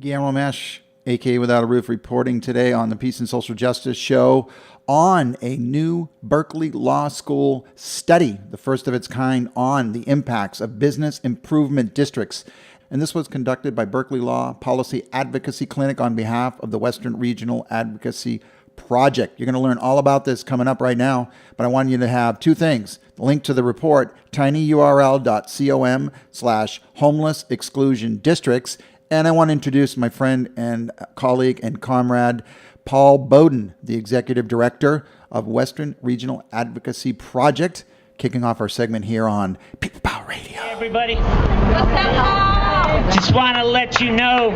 Guillermo Mash, aka Without a Roof, reporting today on the Peace and Social Justice Show on a new Berkeley Law School study, the first of its kind, on the impacts of business improvement districts. And this was conducted by Berkeley Law Policy Advocacy Clinic on behalf of the Western Regional Advocacy Project. You're going to learn all about this coming up right now, but I want you to have two things. The link to the report, tinyurl.com/homeless exclusion districts. And I want to introduce my friend and colleague and comrade, Paul Bowden, the Executive Director of Western Regional Advocacy Project, kicking off our segment here on People Power Radio. Hey, everybody. Just want to let you know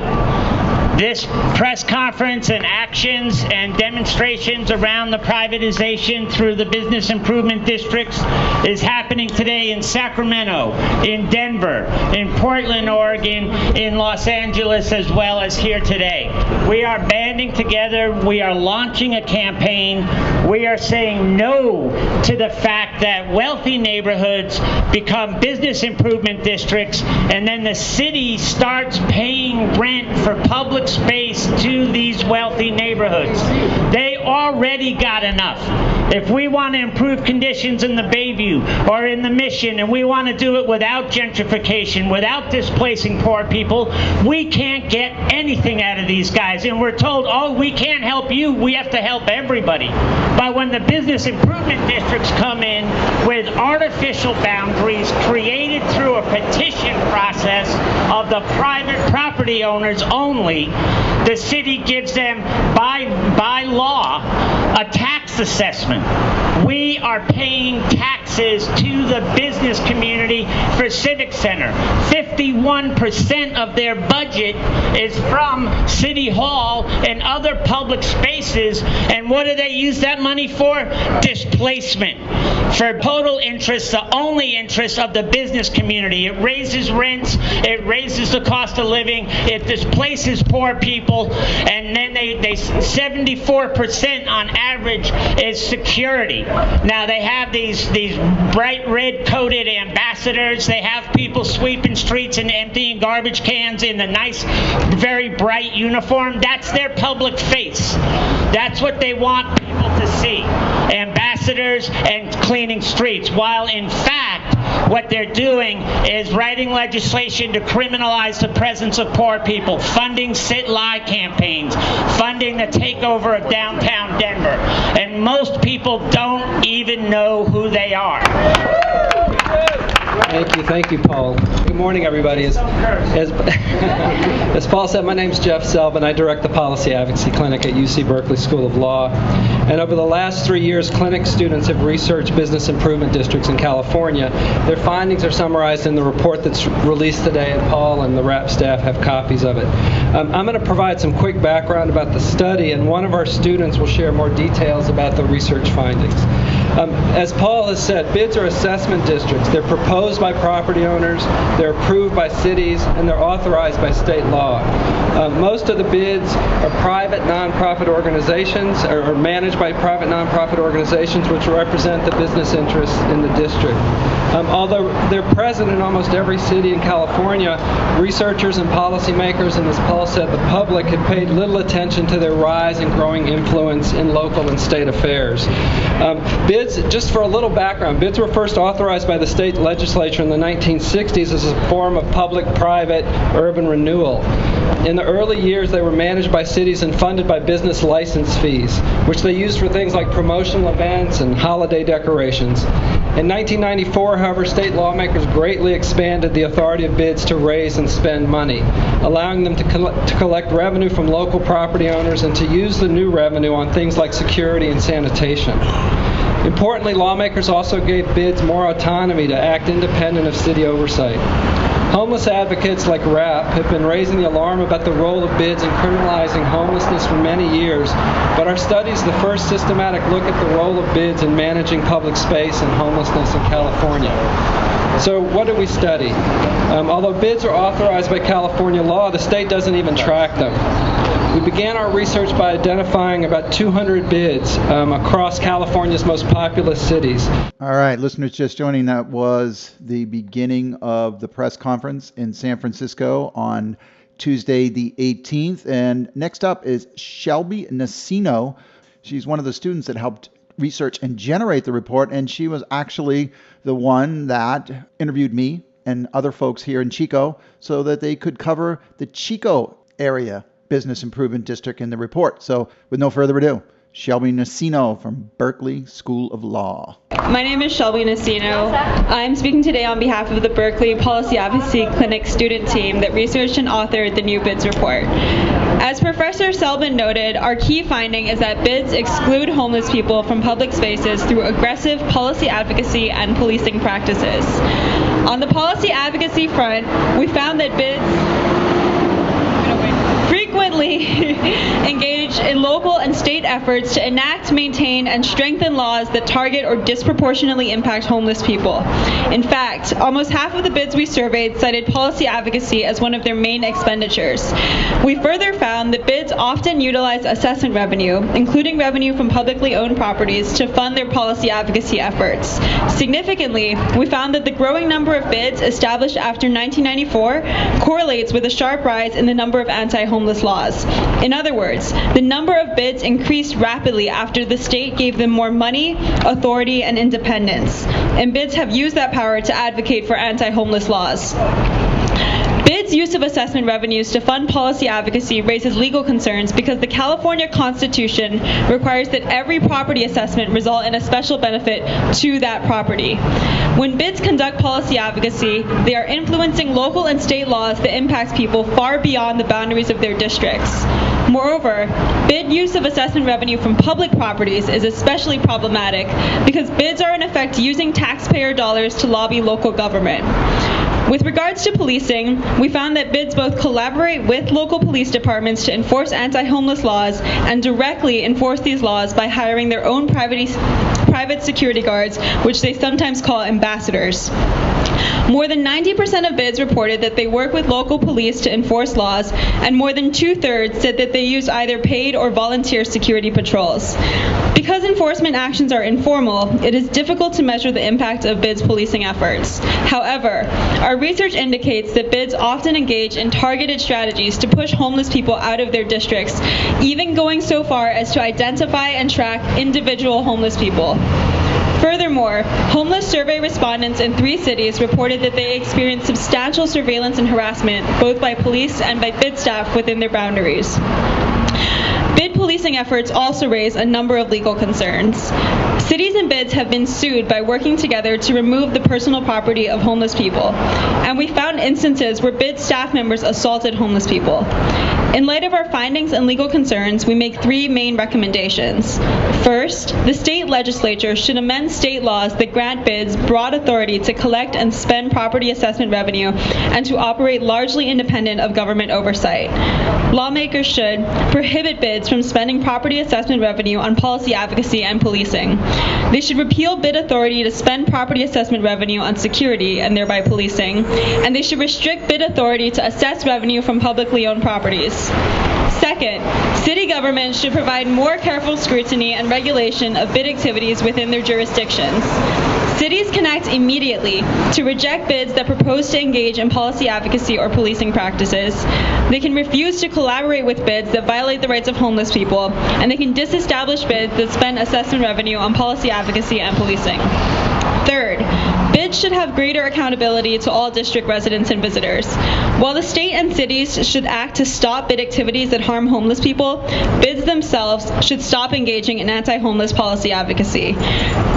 this press conference and actions and demonstrations around the privatization through the business improvement districts is happening today in Sacramento, in Denver, in Portland, Oregon, in Los Angeles, as well as here today. We are banding together. We are launching a campaign. We are saying no to the fact that wealthy neighborhoods become business improvement districts, and then the city starts paying rent for public space to these wealthy neighborhoods. They already got enough. If we want to improve conditions in the Bayview or in the Mission, and we want to do it without gentrification, without displacing poor people, we can't get anything out of these guys. And we're told, oh, we can't help you, we have to help everybody. But when the business improvement districts come in with artificial boundaries created through a petition process of the private property owners only, the city gives them, by law, a tax assessment. We are paying taxes to the business community for Civic Center. 51% of their budget is from City Hall and other public spaces. And what do they use that money for? Displacement. For total interest, the only interest of the business community. It raises rents, it raises the cost of living, it displaces poor people, and then they 74% on average is security. Now they have these bright red coated ambassadors. They have people sweeping streets and emptying garbage cans in the nice, very bright uniform. That's their public face. That's what they want people to see. Ambassadors and cleaning streets. While in fact, what they're doing is writing legislation to criminalize the presence of poor people, funding sit-lie campaigns, funding the takeover of downtown Denver. And most people don't even know who they are. Thank you, Paul. Good morning, everybody. As Paul said, my name's Jeff Selvin. I direct the Policy Advocacy Clinic at UC Berkeley School of Law. And over the last 3 years, clinic students have researched business improvement districts in California. Their findings are summarized in the report that's released today, and Paul and the RAP staff have copies of it. I'm going to provide some quick background about the study, and one of our students will share more details about the research findings. As Paul has said, BIDs are assessment districts. They're proposed by property owners, they're approved by cities, and they're authorized by state law. Most of the BIDs are private nonprofit organizations, or managed by private nonprofit organizations which represent the business interests in the district. Although they're present in almost every city in California, researchers and policymakers, and as Paul said, the public have paid little attention to their rise and growing influence in local and state affairs. BIDs, just for a little background, BIDs were first authorized by the state legislature in the 1960s as a form of public-private urban renewal. In the early years, they were managed by cities and funded by business license fees, which they used for things like promotional events and holiday decorations. In 1994, however, state lawmakers greatly expanded the authority of BIDs to raise and spend money, allowing them to collect revenue from local property owners and to use the new revenue on things like security and sanitation. Importantly, lawmakers also gave BIDs more autonomy to act independent of city oversight. Homeless advocates like RAP have been raising the alarm about the role of BIDs in criminalizing homelessness for many years, but our study is the first systematic look at the role of BIDs in managing public space and homelessness in California. So what do we study? Although BIDs are authorized by California law, the state doesn't even track them. We began our research by identifying about 200 BIDs across California's most populous cities. All right, listeners just joining, that was the beginning of the press conference in San Francisco on Tuesday the 18th. And next up is Shelby Nacino. She's one of the students that helped research and generate the report, and she was actually the one that interviewed me and other folks here in Chico so that they could cover the Chico area business improvement district in the report. So with no further ado, Shelby Nacino from Berkeley School of Law. My name is Shelby Nacino. I'm speaking today on behalf of the Berkeley Policy Advocacy Clinic student team that researched and authored the new BIDS report. As Professor Selbin noted, our key finding is that BIDS exclude homeless people from public spaces through aggressive policy advocacy and policing practices. On the policy advocacy front, we found that BIDS frequently engage in local and state efforts to enact, maintain, and strengthen laws that target or disproportionately impact homeless people. In fact, almost half of the BIDS we surveyed cited policy advocacy as one of their main expenditures. We further found that BIDS often utilize assessment revenue, including revenue from publicly owned properties, to fund their policy advocacy efforts. Significantly, we found that the growing number of BIDS established after 1994 correlates with a sharp rise in the number of anti-homeless laws. In other words, the number of BIDS increased rapidly after the state gave them more money, authority, and independence. And BIDS have used that power to advocate for anti-homeless laws. BIDS' use of assessment revenues to fund policy advocacy raises legal concerns because the California Constitution requires that every property assessment result in a special benefit to that property. When BIDS conduct policy advocacy, they are influencing local and state laws that impact people far beyond the boundaries of their districts. Moreover, BID use of assessment revenue from public properties is especially problematic because BIDS are in effect using taxpayer dollars to lobby local government. With regards to policing, we found that BIDS both collaborate with local police departments to enforce anti-homeless laws and directly enforce these laws by hiring their own private security guards, which they sometimes call ambassadors. More than 90% of BIDS reported that they work with local police to enforce laws, and more than 2/3 said that they use either paid or volunteer security patrols. Because enforcement actions are informal, it is difficult to measure the impact of BIDS policing efforts. However, our research indicates that BIDS often engage in targeted strategies to push homeless people out of their districts, even going so far as to identify and track individual homeless people. Furthermore, homeless survey respondents in 3 cities reported that they experienced substantial surveillance and harassment, both by police and by BID staff within their boundaries. BID policing efforts also raise a number of legal concerns. Cities and BIDS have been sued by working together to remove the personal property of homeless people, and we found instances where BID staff members assaulted homeless people. In light of our findings and legal concerns, we make 3 main recommendations. First, the state legislature should amend state laws that grant BIDS broad authority to collect and spend property assessment revenue and to operate largely independent of government oversight. Lawmakers should prohibit BIDS from spending property assessment revenue on policy advocacy and policing. They should repeal BID authority to spend property assessment revenue on security and thereby policing, and they should restrict BID authority to assess revenue from publicly owned properties. Second, city governments should provide more careful scrutiny and regulation of BID activities within their jurisdictions. Cities can act immediately to reject BIDS that propose to engage in policy advocacy or policing practices. They can refuse to collaborate with BIDS that violate the rights of homeless people, and they can disestablish BIDS that spend assessment revenue on policy advocacy and policing. Third, BIDS should have greater accountability to all district residents and visitors. While the state and cities should act to stop BID activities that harm homeless people, BIDS themselves should stop engaging in anti-homeless policy advocacy.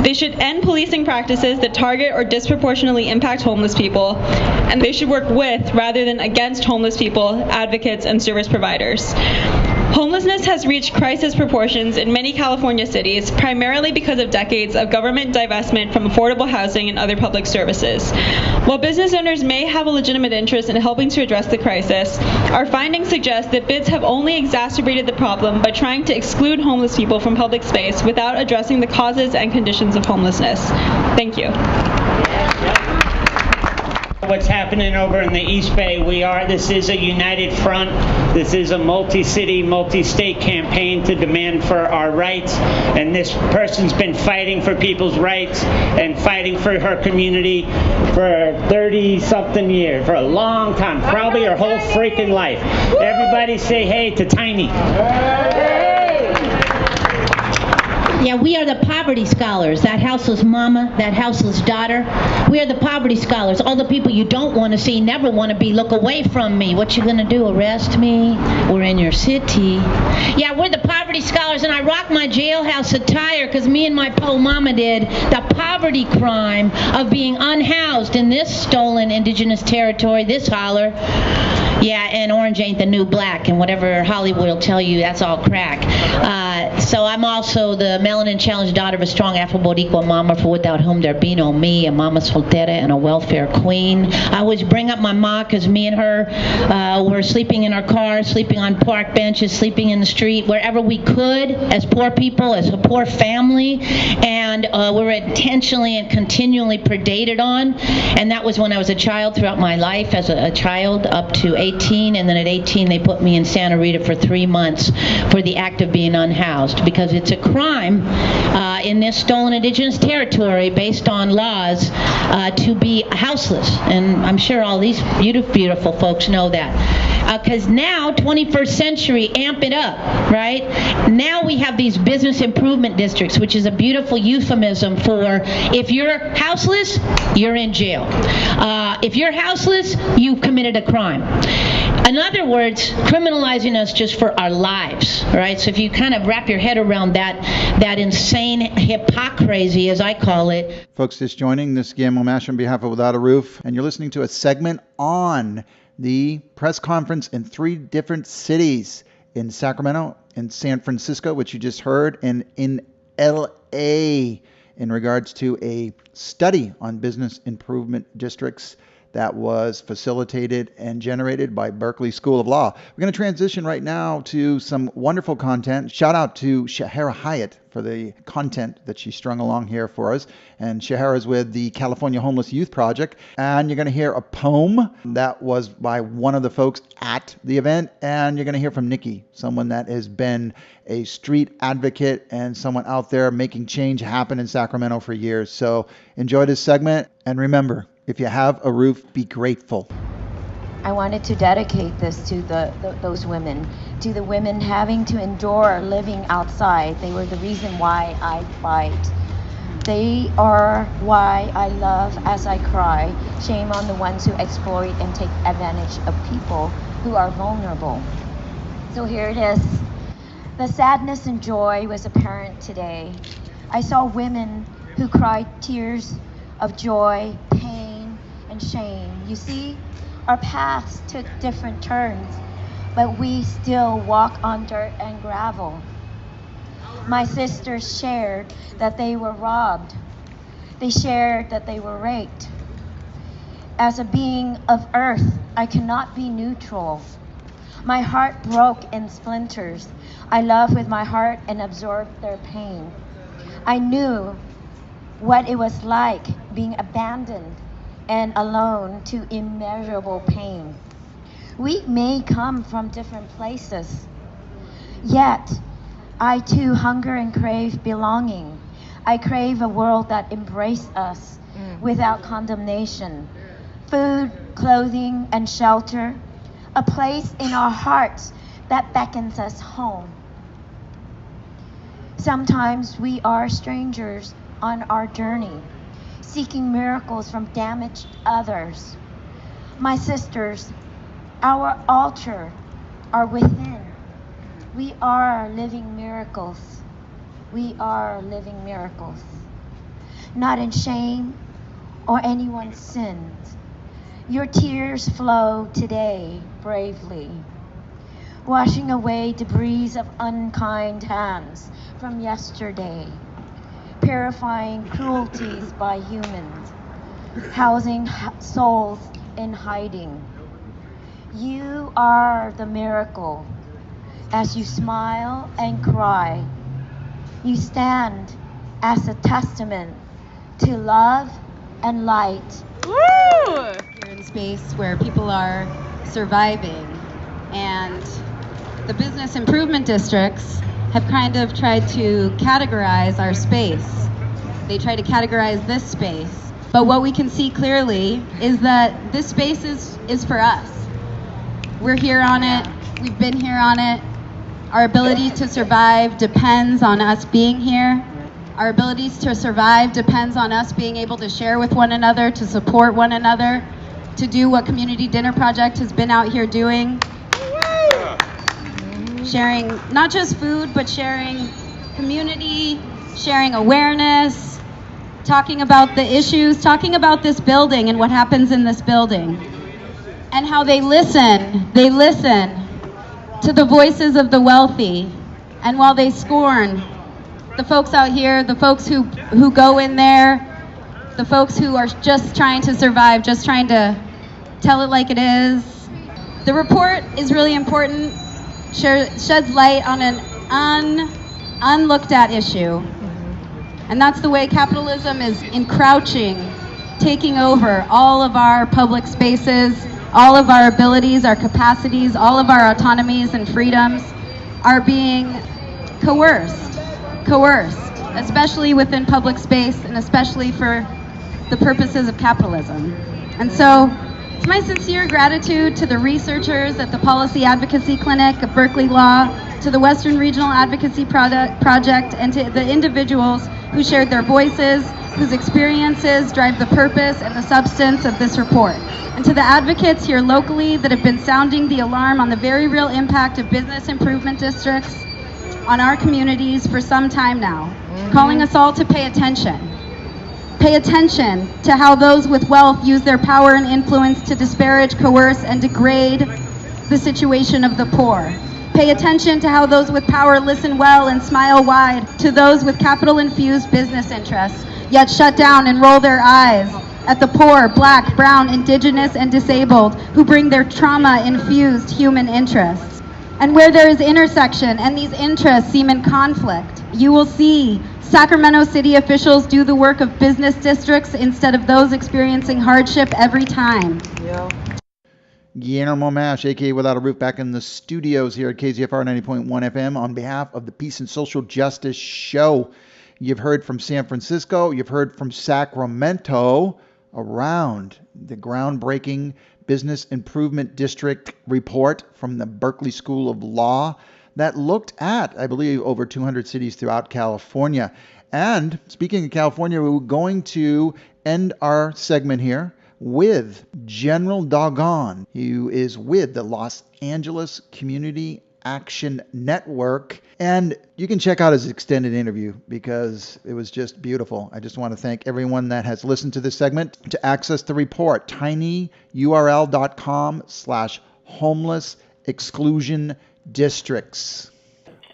They should end policing practices that target or disproportionately impact homeless people, and they should work with rather than against homeless people, advocates, and service providers. Homelessness has reached crisis proportions in many California cities, primarily because of decades of government divestment from affordable housing and other public services. While business owners may have a legitimate interest in helping to address the crisis, our findings suggest that BIDS have only exacerbated the problem by trying to exclude homeless people from public space without addressing the causes and conditions of homelessness. Thank you. what's happening over in the East Bay. This is a united front. This is a multi-city, multi-state campaign to demand for our rights. And this person's been fighting for people's rights and fighting for her community for 30-something years, for a long time, probably her whole freaking life. Everybody say hey to Tiny. Yeah, we are the poverty scholars. That houseless mama, that houseless daughter. We are the poverty scholars. All the people you don't want to see, never want to be. Look away from me. What you gonna do? Arrest me? We're in your city. Yeah, we're the poverty scholars, and I rock my jailhouse attire because me and my po mama did the poverty crime of being unhoused in this stolen indigenous territory, this holler. Yeah, and orange ain't the new black, and whatever Hollywood will tell you, that's all crack. So I'm also the melanin challenged daughter of a strong Afro-Boricua mama, for without whom there be no me, a mama soltera and a welfare queen. I always bring up my ma because me and her were sleeping in our cars, sleeping on park benches, sleeping in the street, wherever we could as poor people, as a poor family, and we were intentionally and continually predated on, and that was when I was a child throughout my life, as a child up to 18, and then at 18 they put me in Santa Rita for 3 months for the act of being unhoused, because it's a crime in this stolen indigenous territory based on laws to be houseless, and I'm sure all these beautiful folks know that. Because now, 21st century, amp it up, right? Now we have these business improvement districts, which is a beautiful euphemism for if you're houseless, you're in jail. If you're houseless, you've committed a crime. In other words, criminalizing us just for our lives, right? So if you kind of wrap your head around that insane hypocrisy, as I call it. Folks just joining, this is Guillermo Mash on behalf of Without a Roof, and you're listening to a segment on the press conference in 3 different cities, in Sacramento, in San Francisco, which you just heard, and in LA, in regards to a study on business improvement districts that was facilitated and generated by Berkeley School of Law. We're going to transition right now to some wonderful content. Shout out to Shahara Hyatt for the content that she strung along here for us. And Shahara is with the California Homeless Youth Project. And you're going to hear a poem that was by one of the folks at the event. And you're going to hear from Nikki, someone that has been a street advocate and someone out there making change happen in Sacramento for years. So enjoy this segment. And remember, if you have a roof, be grateful. I wanted to dedicate this to those women, to the women having to endure living outside. They were the reason why I fight. They are why I love as I cry. Shame on the ones who exploit and take advantage of people who are vulnerable. So here it is. The sadness and joy was apparent today. I saw women who cried tears of joy, pain, and shame. You see, our paths took different turns, but we still walk on dirt and gravel. My sisters shared that they were robbed. They shared that they were raped. As a being of earth, I cannot be neutral. My heart broke in splinters. I loved with my heart and absorbed their pain. I knew what it was like being abandoned and alone to immeasurable pain. We may come from different places, yet I too hunger and crave belonging. I crave a world that embraces us without condemnation. Food, clothing, and shelter, a place in our hearts that beckons us home. Sometimes we are strangers on our journey, seeking miracles from damaged others. My sisters, our altar are within. We are living miracles. We are living miracles. Not in shame or anyone's sins. Your tears flow today bravely, washing away debris of unkind hands from yesterday, purifying cruelties by humans, housing souls in hiding. You are the miracle. As you smile and cry, you stand as a testament to love and light. Woo! open space where people are surviving. And the business improvement districts have kind of tried to categorize our space. They try to categorize this space. But what we can see clearly is that this space is for us. We're here on it. We've been here on it. Our ability to survive depends on us being here. Our abilities to survive depends on us being able to share with one another, to support one another, to do what Community Dinner Project has been out here doing. Sharing not just food, but sharing community, sharing awareness, talking about the issues, talking about this building and what happens in this building. And how they listen to the voices of the wealthy. And while they scorn the folks out here, the folks who go in there, the folks who are just trying to survive, just trying to tell it like it is. The report is really important, sheds light on an unlooked at issue. And that's the way capitalism is encroaching, taking over all of our public spaces, all of our abilities, our capacities, all of our autonomies and freedoms are being coerced, especially within public space and especially for the purposes of capitalism. And so it's my sincere gratitude to the researchers at the Policy Advocacy Clinic of Berkeley Law, to the Western Regional Advocacy Project, and to the individuals who shared their voices, whose experiences drive the purpose and the substance of this report. And to the advocates here locally that have been sounding the alarm on the very real impact of business improvement districts on our communities for some time now, calling us all to pay attention. Pay attention to how those with wealth use their power and influence to disparage, coerce, and degrade the situation of the poor. Pay attention to how those with power listen well and smile wide to those with capital-infused business interests, yet shut down and roll their eyes at the poor, black, brown, indigenous, and disabled who bring their trauma-infused human interests. And where there is intersection and these interests seem in conflict, you will see Sacramento City officials do the work of business districts instead of those experiencing hardship every time. Yeah. Guillermo Mash, aka Without a Roof, back in the studios here at KZFR 90.1 FM on behalf of the Peace and Social Justice Show. You've heard from San Francisco, you've heard from Sacramento around the groundbreaking Business Improvement District report from the Berkeley School of Law that looked at, I believe, over 200 cities throughout California. And speaking of California, we're going to end our segment here with General Dogon, who is with the Los Angeles Community Action Network. And you can check out his extended interview because it was just beautiful. I just want to thank everyone that has listened to this segment. To access the report, tinyurl.com/homeless exclusion districts.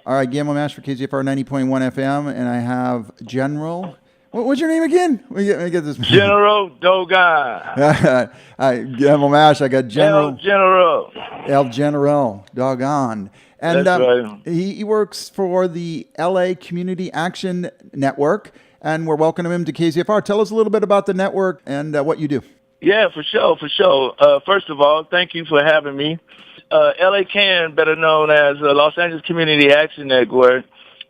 All right, Guillermo Mash for KZFR 90.1 FM, and I have General. What's your name again? Let me get this. General Dogon. Guillermo Mash. I got General. El General Dogon. And that's right. He works for the LA Community Action Network, and we're welcoming him to KZFR. Tell us a little bit about the network and what you do. Yeah, for sure. First of all, thank you for having me. LA CAN, better known as Los Angeles Community Action Network,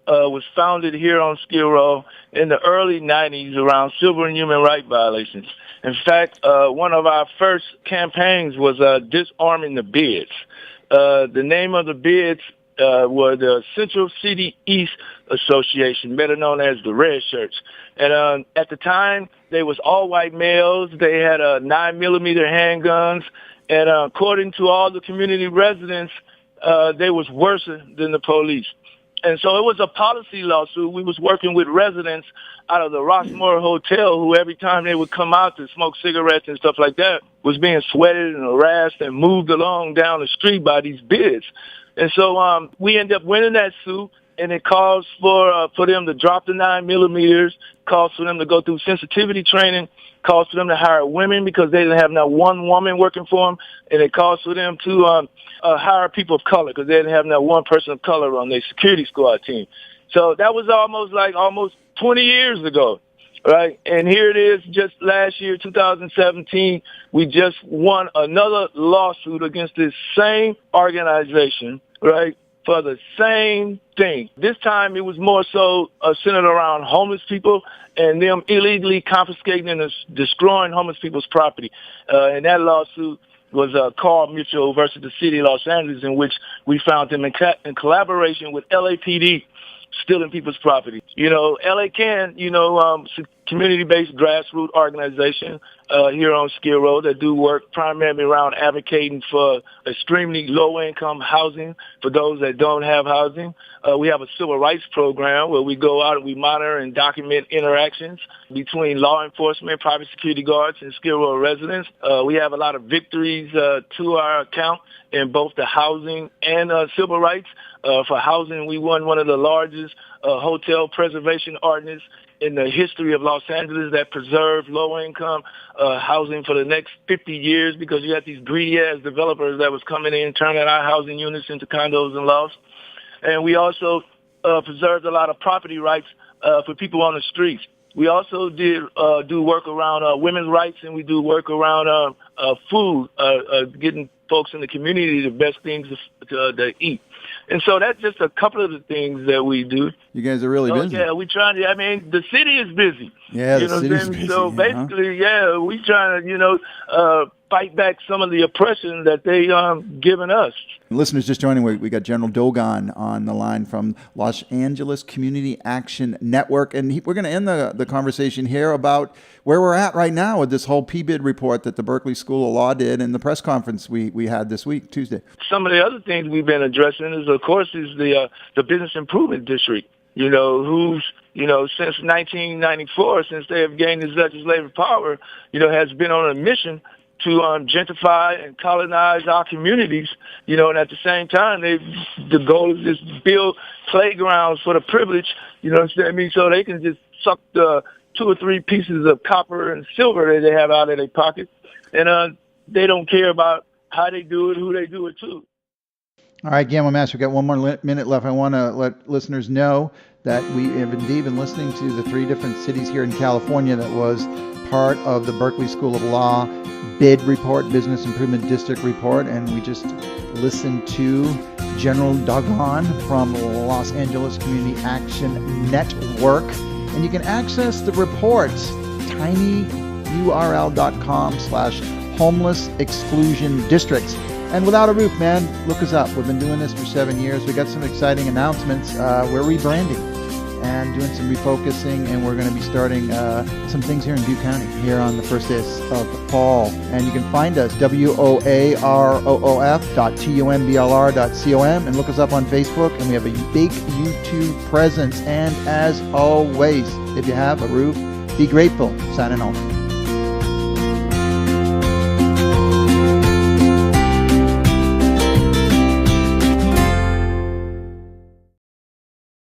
was founded here on Skid Row in the early 90s around civil and human rights violations. In fact, one of our first campaigns was disarming the bids. The name of the bids were the Central City East Association, better known as the Red Shirts. And at the time, they was all white males. They had 9mm handguns. And according to all the community residents, they was worse than the police. And so it was a policy lawsuit. We was working with residents out of the Rossmore Hotel who every time they would come out to smoke cigarettes and stuff like that was being sweated and harassed and moved along down the street by these bids. And so we ended up winning that suit, and it calls for them to drop the 9mm, calls for them to go through sensitivity training, calls for them to hire women because they didn't have not one woman working for them, and it calls for them to hire people of color because they didn't have not one person of color on their security squad team. So that was almost 20 years ago. right? And here it is, just last year, 2017, we just won another lawsuit against this same organization, right, for the same thing. This time it was more so centered around homeless people and them illegally confiscating and destroying homeless people's property. And that lawsuit was Carl Mitchell versus the city of Los Angeles, in which we found them in collaboration with LAPD stealing people's property. You know, LA Can, community-based grassroots organization here on Skid Row that do work primarily around advocating for extremely low-income housing for those that don't have housing. We have a civil rights program where we go out and we monitor and document interactions between law enforcement, private security guards, and Skid Row residents. We have a lot of victories to our account in both the housing and civil rights. For housing, we won one of the largest hotel preservation ordinances in the history of Los Angeles that preserved low-income housing for the next 50 years, because you had these greedy-ass developers that was coming in, turning our housing units into condos and lofts. And we also preserved a lot of property rights for people on the streets. We also do work around women's rights, and we do work around food, getting folks in the community the best things to eat. And so that's just a couple of the things that we do. You guys are really busy. Yeah, we trying to, the city is busy. Yeah, the city's busy. So basically, we trying to, fight back some of the oppression that they given us. Listeners just joining, we got General Dogon on the line from Los Angeles Community Action Network, and we're going to end the conversation here about where we're at right now with this whole PBID report that the Berkeley School of Law did and the press conference we had this week, Tuesday. Some of the other things we've been addressing is, of course, the Business Improvement District, who's, since 1994, since they have gained this legislative power, has been on a mission to gentrify and colonize our communities, and at the same time, the goal is just build playgrounds for the privileged, so they can just suck the 2 or 3 pieces of copper and silver that they have out of their pocket, and they don't care about how they do it, who they do it to. All right, Guillermo Mash, we've got one more minute left. I want to let listeners know that we have indeed been listening to the 3 different cities here in California that was part of the Berkeley School of Law BID report, Business Improvement District report, and we just listened to General Dogon from Los Angeles Community Action Network. And you can access the report, tinyurl.com/homeless exclusion districts. And without a roof, man, look us up. We've been doing this for 7 years. We got some exciting announcements. We're rebranding and doing some refocusing, and we're going to be starting some things here in Butte County here on the first day of fall. And you can find us, woaroof.tumblr.com, and look us up on Facebook, and we have a big YouTube presence. And as always, if you have a roof, be grateful. Signing off.